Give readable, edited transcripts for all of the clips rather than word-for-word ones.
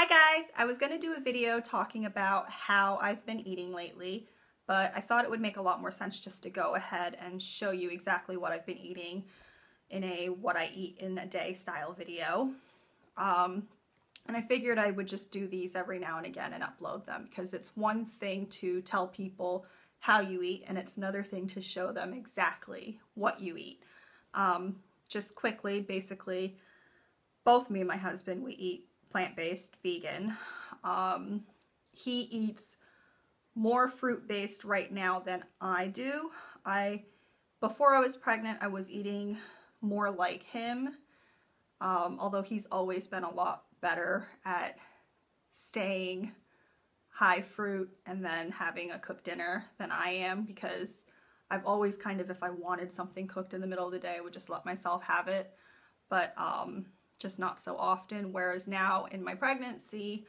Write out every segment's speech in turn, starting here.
Hi guys! I was going to do a video talking about how I've been eating lately, but I thought it would make a lot more sense just to go ahead and show you exactly what I've been eating in a what I eat in a day style video. And I figured I would just do these every now and again and upload them because it's one thing to tell people how you eat and it's another thing to show them exactly what you eat. Just quickly, basically, both me and my husband, we eat plant-based, vegan. He eats more fruit-based right now than I do. Before I was pregnant, I was eating more like him, although he's always been a lot better at staying high fruit and then having a cooked dinner than I am, because I've always kind of, if I wanted something cooked in the middle of the day, I would just let myself have it, but just not so often. Whereas now in my pregnancy,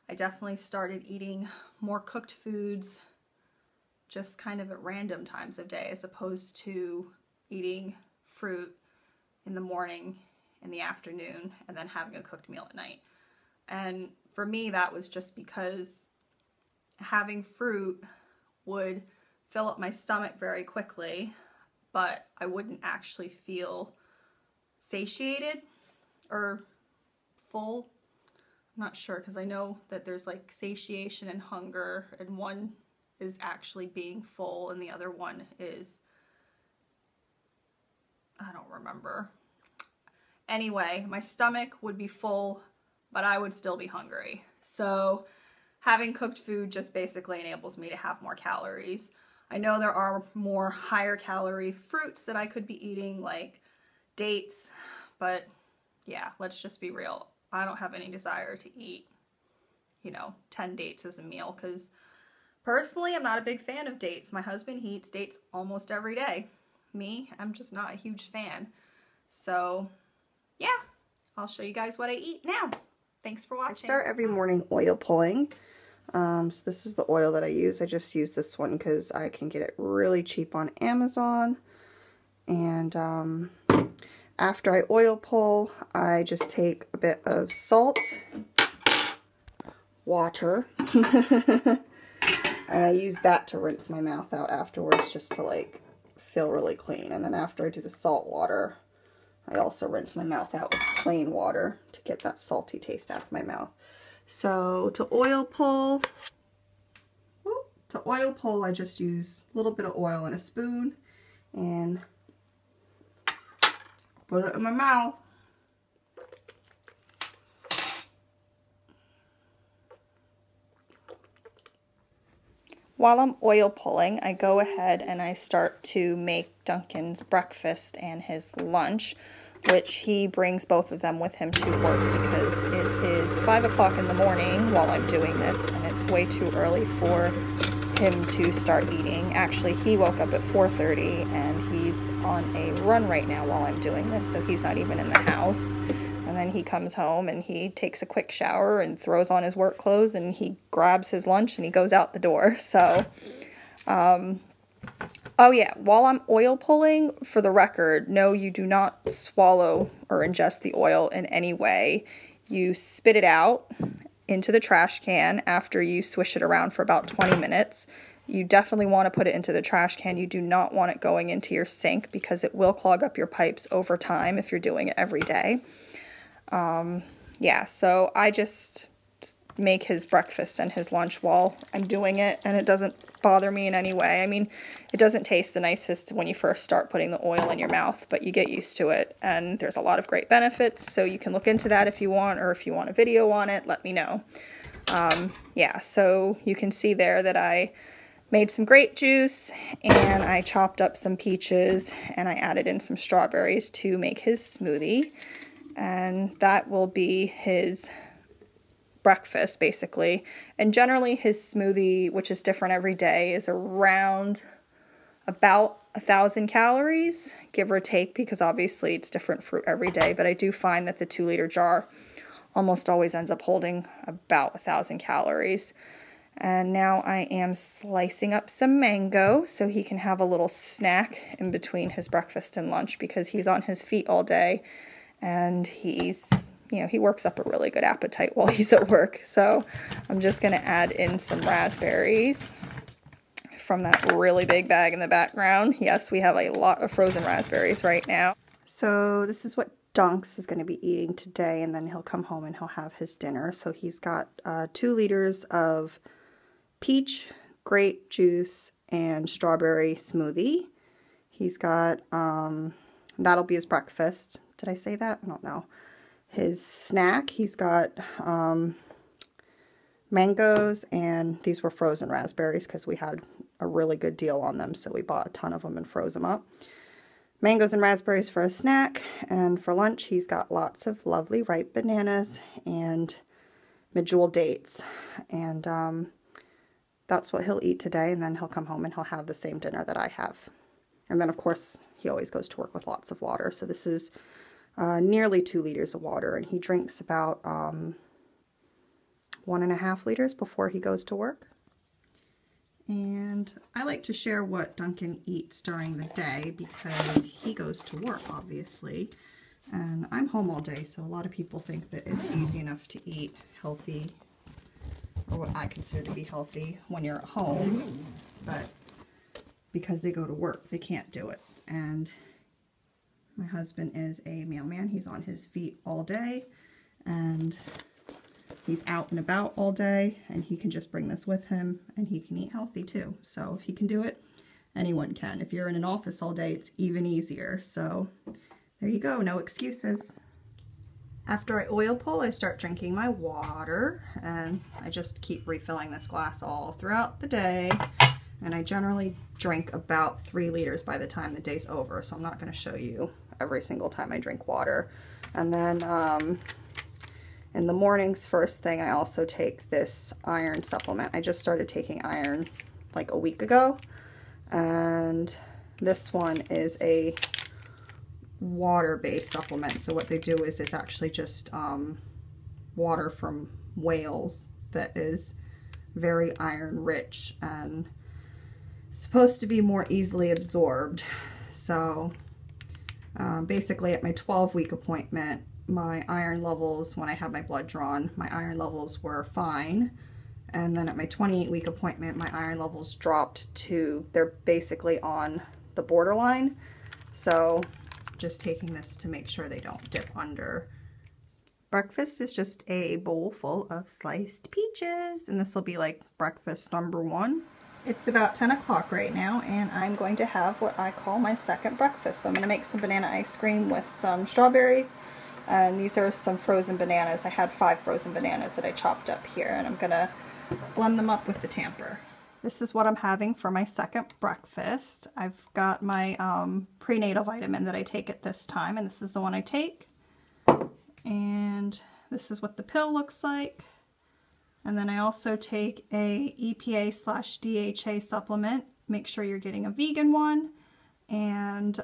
I definitely started eating more cooked foods just kind of at random times of day, as opposed to eating fruit in the morning, in the afternoon, and then having a cooked meal at night. And for me, that was just because having fruit would fill up my stomach very quickly, but I wouldn't actually feel satiated or full. I'm not sure, because I know that there's like satiation and hunger, and one is actually being full and the other one is, I don't remember. Anyway, my stomach would be full, but I would still be hungry. So having cooked food just basically enables me to have more calories. I know there are more higher calorie fruits that I could be eating, like dates, but yeah, let's just be real. I don't have any desire to eat, 10 dates as a meal, because personally, I'm not a big fan of dates. My husband, he eats dates almost every day. Me, I'm just not a huge fan. So yeah, I'll show you guys what I eat now. Thanks for watching. I start every morning oil pulling. So this is the oil that I use. I just use this one because I can get it really cheap on Amazon. And after I oil pull, I just take a bit of salt, water, and I use that to rinse my mouth out afterwards, just to like feel really clean. And then after I do the salt water, I also rinse my mouth out with plain water to get that salty taste out of my mouth. So to oil pull, I just use a little bit of oil in a spoon and put it in my mouth. While I'm oil pulling, I go ahead and I start to make Duncan's breakfast and his lunch, which he brings both of them with him to work because it is 5 o'clock in the morning while I'm doing this, and it's way too early for him to start eating. Actually, he woke up at 4:30 and he's on a run right now while I'm doing this, so he's not even in the house. And then he comes home and he takes a quick shower and throws on his work clothes and he grabs his lunch and he goes out the door. So, oh yeah, while I'm oil pulling, for the record, no, you do not swallow or ingest the oil in any way. You spit it out into the trash can after you swish it around for about 20 minutes. You definitely want to put it into the trash can. You do not want it going into your sink because it will clog up your pipes over time if you're doing it every day. Yeah, so I just make his breakfast and his lunch while I'm doing it, and it doesn't bother me in any way. I mean, it doesn't taste the nicest when you first start putting the oil in your mouth, but you get used to it, and there's a lot of great benefits, so you can look into that if you want, or if you want a video on it, let me know. Yeah, so you can see there that I made some grape juice, and I chopped up some peaches, and I added in some strawberries to make his smoothie. And that will be his breakfast, basically. And generally his smoothie, which is different every day, is around about 1,000 calories, give or take, because obviously it's different fruit every day. But I do find that the 2-liter jar almost always ends up holding about 1,000 calories. And now I am slicing up some mango so he can have a little snack in between his breakfast and lunch, because he's on his feet all day. And he's, you know, he works up a really good appetite while he's at work. So I'm just going to add in some raspberries from that really big bag in the background. Yes, we have a lot of frozen raspberries right now. So this is what Dunks is going to be eating today, and then he'll come home and he'll have his dinner. So he's got 2 liters of peach, grape juice, and strawberry smoothie. He's got, that'll be his breakfast. Did I say that? I don't know. His snack, he's got mangoes, and these were frozen raspberries because we had a really good deal on them, so we bought a ton of them and froze them up. Mangoes and raspberries for a snack, and for lunch he's got lots of lovely ripe bananas and medjool dates, and that's what he'll eat today, and then he'll come home and he'll have the same dinner that I have. And then of course he always goes to work with lots of water, so this is nearly 2 liters of water, and he drinks about 1.5 liters before he goes to work. And I like to share what Duncan eats during the day because he goes to work, obviously, and I'm home all day, so a lot of people think that it's easy enough to eat healthy, or what I consider to be healthy, when you're at home, but because they go to work, they can't do it. And my husband is a mailman. He's on his feet all day, and he's out and about all day, and he can just bring this with him, and he can eat healthy too. So if he can do it, anyone can. If you're in an office all day, it's even easier. So there you go, no excuses. After I oil pull, I start drinking my water, and I just keep refilling this glass all throughout the day. And I generally drink about 3 liters by the time the day's over, so I'm not going to show you every single time I drink water. And then in the mornings, first thing, I also take this iron supplement. I just started taking iron like a week ago, and this one is a water-based supplement. So what they do is it's actually just water from whales that is very iron rich and supposed to be more easily absorbed. So basically at my 12-week appointment, my iron levels, when I had my blood drawn, my iron levels were fine. And then at my 28-week appointment, my iron levels dropped to, they're basically on the borderline. So just taking this to make sure they don't dip under. Breakfast is just a bowl full of sliced peaches, and this will be like breakfast number 1. It's about 10 o'clock right now, and I'm going to have what I call my second breakfast. So I'm going to make some banana ice cream with some strawberries. And these are some frozen bananas. I had 5 frozen bananas that I chopped up here, and I'm gonna blend them up with the tamper. This is what I'm having for my second breakfast. I've got my prenatal vitamin that I take at this time, and this is the one I take. And this is what the pill looks like. And then I also take a EPA/DHA supplement. Make sure you're getting a vegan one. And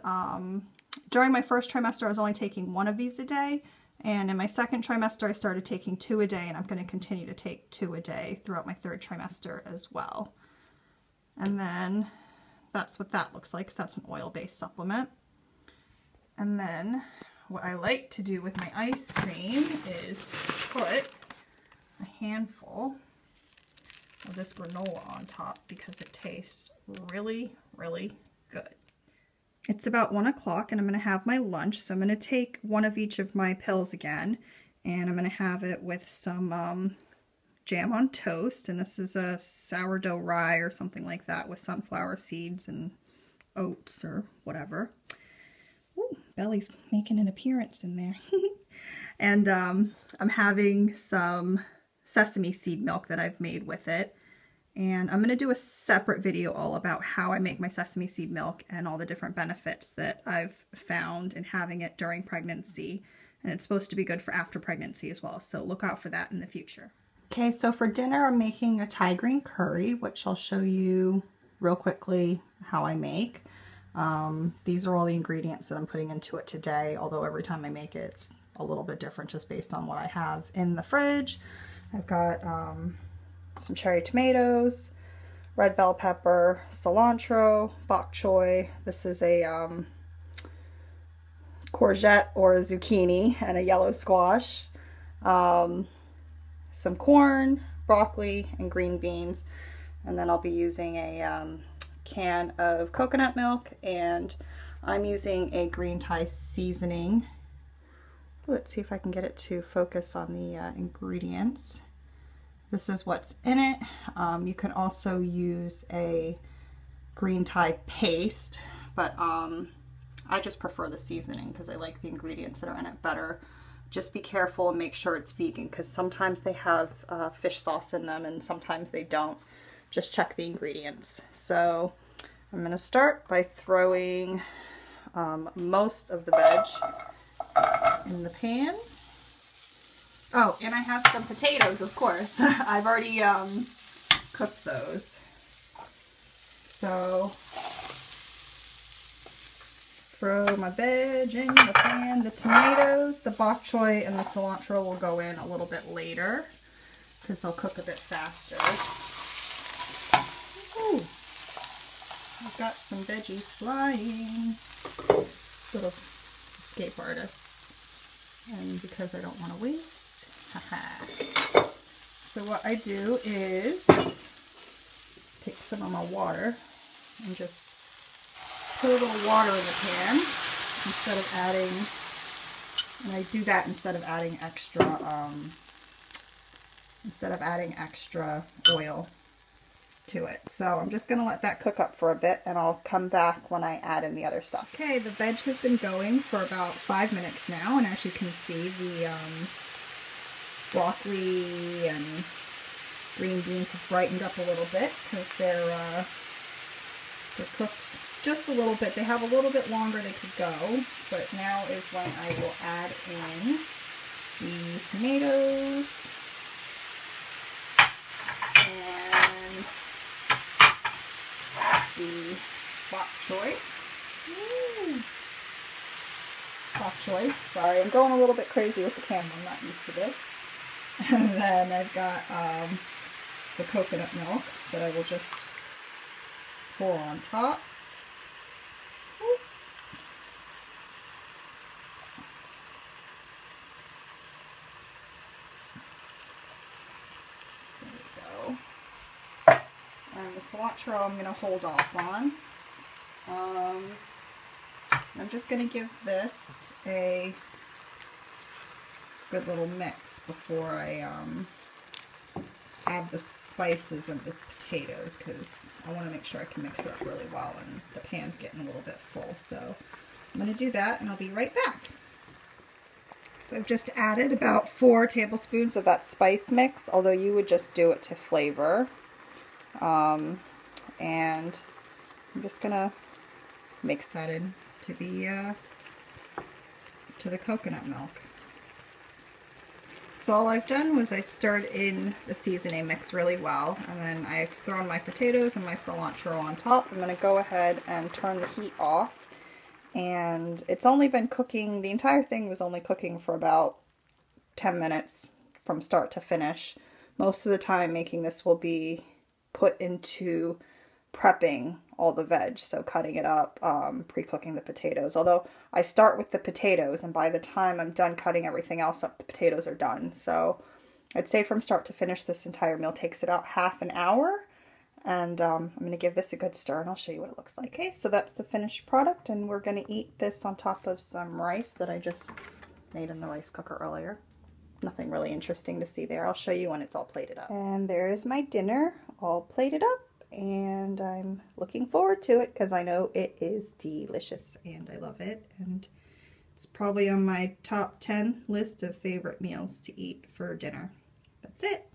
during my first trimester, I was only taking 1 of these a day, and in my second trimester, I started taking 2 a day, and I'm going to continue to take 2 a day throughout my 3rd trimester as well. And then that's what that looks like, because that's an oil-based supplement. And then what I like to do with my ice cream is put a handful of this granola on top because it tastes really, really good. It's about 1 o'clock, and I'm going to have my lunch, so I'm going to take 1 of each of my pills again, and I'm going to have it with some jam on toast, and this is a sourdough rye or something like that with sunflower seeds and oats or whatever. Ooh, Belly's making an appearance in there. And I'm having some sesame seed milk that I've made with it. And I'm going to do a separate video all about how I make my sesame seed milk and all the different benefits that I've found in having it during pregnancy. And it's supposed to be good for after pregnancy as well, so look out for that in the future. Okay, so for dinner I'm making a Thai green curry, which I'll show you real quickly how I make. These are all the ingredients that I'm putting into it today, although every time I make it, it's a little bit different just based on what I have in the fridge. I've got some cherry tomatoes, red bell pepper, cilantro, bok choy. This is a courgette or a zucchini, and a yellow squash. some corn, broccoli, and green beans. And then I'll be using a can of coconut milk, and I'm using a green Thai seasoning. Let's see if I can get it to focus on the ingredients. This is what's in it. You can also use a green Thai paste, but I just prefer the seasoning because I like the ingredients that are in it better. Just be careful and make sure it's vegan, because sometimes they have fish sauce in them and sometimes they don't. Just check the ingredients. So I'm going to start by throwing most of the veg in the pan. Oh, and I have some potatoes, of course. I've already cooked those. So throw my veg in the pan. The tomatoes, the bok choy, and the cilantro will go in a little bit later because they'll cook a bit faster. Ooh, I've got some veggies flying. Little escape artists. And because I don't want to waste, haha. So what I do is take some of my water and just put a little water in the pan instead of adding, and I do that instead of adding extra oil to it. So I'm just going to let that cook up for a bit, and I'll come back when I add in the other stuff. Okay, the veg has been going for about 5 minutes now, and as you can see, the broccoli and green beans have brightened up a little bit because they're cooked just a little bit. They have a little bit longer they could go, but now is when I will add in the tomatoes and the bok choy. Bok choy. Sorry, I'm going a little bit crazy with the camera. I'm not used to this. And then I've got the coconut milk that I will just pour on top. There we go. And the cilantro I'm going to hold off on. I'm just going to give this a good little mix before I add the spices and the potatoes, because I want to make sure I can mix it up really well, and the pan's getting a little bit full. So I'm going to do that and I'll be right back. So I've just added about 4 tablespoons of that spice mix, although you would just do it to flavor. And I'm just going to mix that in to the coconut milk. So all I've done was I stirred in the seasoning mix really well, and then I've thrown my potatoes and my cilantro on top. I'm going to go ahead and turn the heat off, and it's only been cooking, the entire thing was only cooking for about 10 minutes from start to finish. Most of the time making this will be put into prepping all the veg, so cutting it up, pre-cooking the potatoes. Although I start with the potatoes, and by the time I'm done cutting everything else up, the potatoes are done. So I'd say from start to finish, this entire meal takes about half an hour. And I'm going to give this a good stir, and I'll show you what it looks like. Okay, so that's the finished product, and we're going to eat this on top of some rice that I just made in the rice cooker earlier. Nothing really interesting to see there. I'll show you when it's all plated up. And there is my dinner all plated up. And I'm looking forward to it because I know it is delicious and I love it, and it's probably on my top 10 list of favorite meals to eat for dinner. That's it.